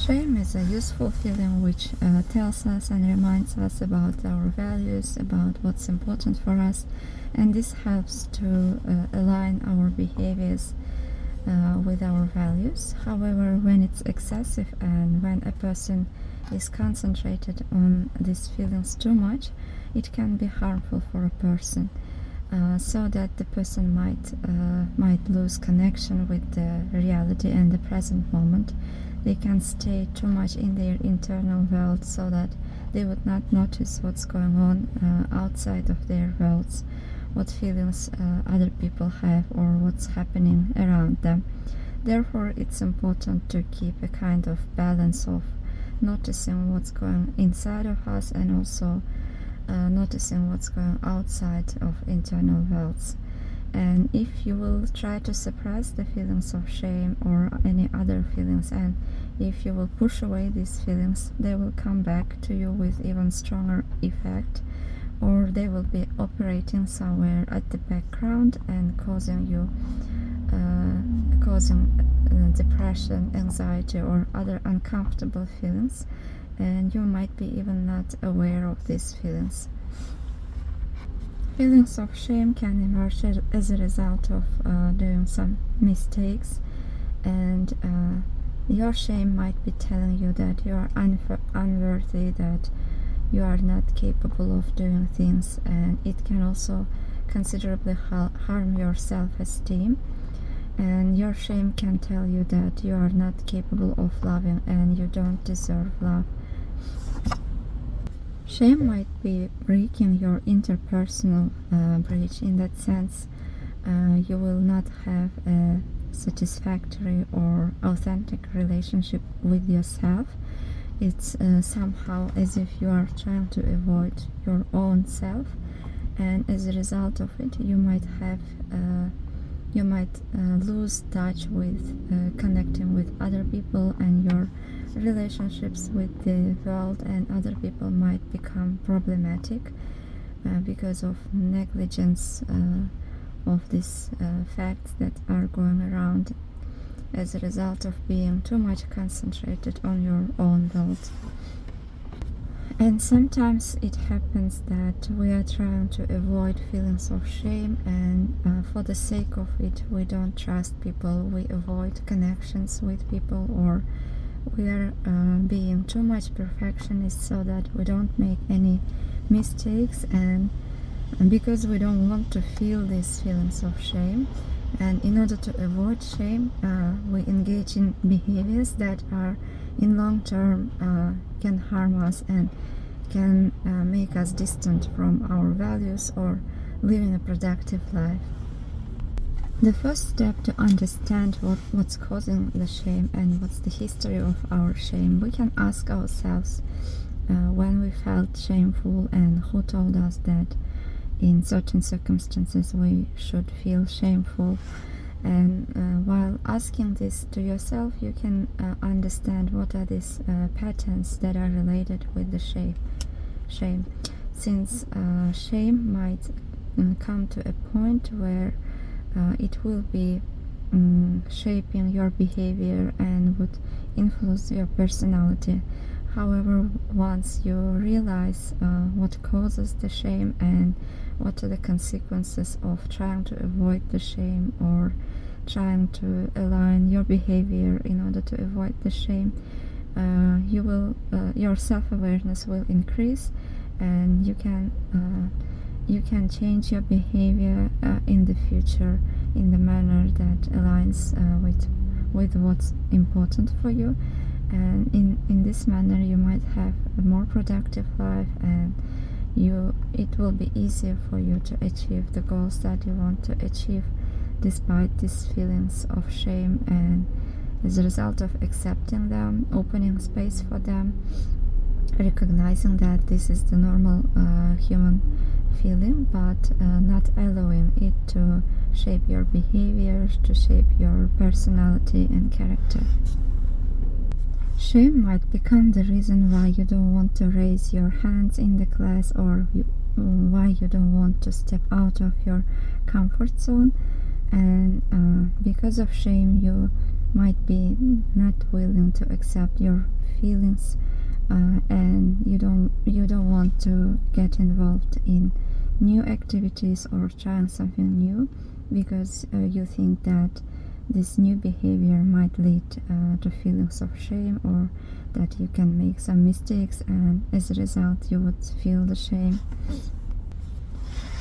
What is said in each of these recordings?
Shame is a useful feeling which tells us and reminds us about our values, about what's important for us, and this helps to align our behaviors with our values. However, when it's excessive and when a person is concentrated on these feelings too much, it can be harmful for a person, so that the person might lose connection with the reality and the present moment. They can stay too much in their internal world so that they would not notice what's going on outside of their worlds, what feelings other people have or what's happening around them. Therefore, it's important to keep a kind of balance of noticing what's going inside of us and also noticing what's going outside of internal worlds. And if you will try to suppress the feelings of shame or any other feelings, and if you will push away these feelings, they will come back to you with even stronger effect, or they will be operating somewhere at the background and causing you depression, anxiety, or other uncomfortable feelings, and you might be even not aware of these feelings. Feelings of shame can emerge as a result of doing some mistakes, and your shame might be telling you that you are unworthy, that you are not capable of doing things, and it can also considerably harm your self-esteem. And your shame can tell you that you are not capable of loving and you don't deserve love. Shame might be breaking your interpersonal bridge. In that sense, you will not have a satisfactory or authentic relationship with yourself. It's somehow as if you are trying to avoid your own self, and as a result of it, you might lose touch with connecting with other people, and your relationships with the world and other people might become problematic because of negligence of these facts that are going around as a result of being too much concentrated on your own world. And sometimes it happens that we are trying to avoid feelings of shame, and for the sake of it, we don't trust people, we avoid connections with people, or we are being too much perfectionist so that we don't make any mistakes, and because we don't want to feel these feelings of shame. And in order to avoid shame, we engage in behaviors that are in long term can harm us and can make us distant from our values or living a productive life. The first step to understand what's causing the shame and what's the history of our shame, we can ask ourselves when we felt shameful and who told us that in certain circumstances we should feel shameful. And while asking this to yourself, you can understand what are these patterns that are related with the shame. Since shame might come to a point where it will be shaping your behavior and would influence your personality. However, once you realize what causes the shame and what are the consequences of trying to avoid the shame or trying to align your behavior in order to avoid the shame, your self-awareness will increase, and you can change your behavior in the future in the manner that aligns with what's important for you. And in this manner, you might have a more productive life, and it will be easier for you to achieve the goals that you want to achieve despite these feelings of shame. And as a result of accepting them, opening space for them, recognizing that this is the normal human feeling, but not allowing it to shape your behavior, to shape your personality and character. Shame might become the reason why you don't want to raise your hands in the class, or why you don't want to step out of your comfort zone. And because of shame, you might be not willing to accept your feelings, and you don't want to get involved in new activities or trying something new because you think that this new behavior might lead to feelings of shame, or that you can make some mistakes and as a result you would feel the shame.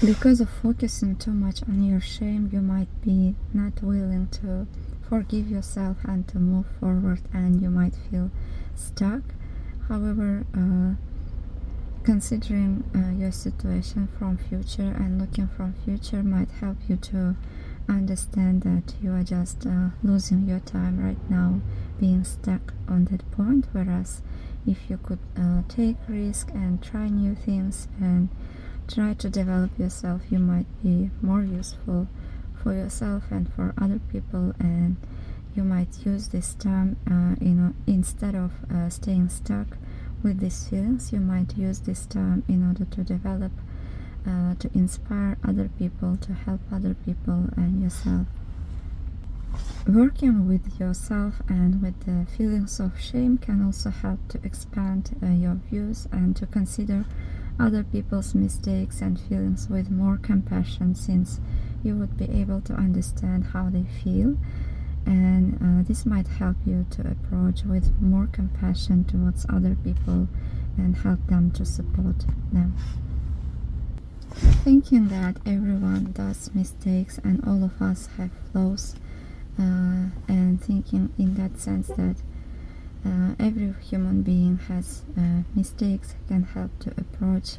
Because of focusing too much on your shame, you might be not willing to forgive yourself and to move forward, and you might feel stuck. However, considering your situation from future and looking from future might help you to understand that you are just losing your time right now being stuck on that point, whereas if you could take risk and try new things and try to develop yourself, you might be more useful for yourself and for other people, and you might use this time instead of staying stuck with these feelings, you might use this time in order to develop, to inspire other people, to help other people and yourself. Working with yourself and with the feelings of shame can also help to expand your views and to consider other people's mistakes and feelings with more compassion, since you would be able to understand how they feel, and this might help you to approach with more compassion towards other people and help them to support them. Thinking that everyone does mistakes and all of us have flaws, and thinking in that sense that every human being has mistakes can help to approach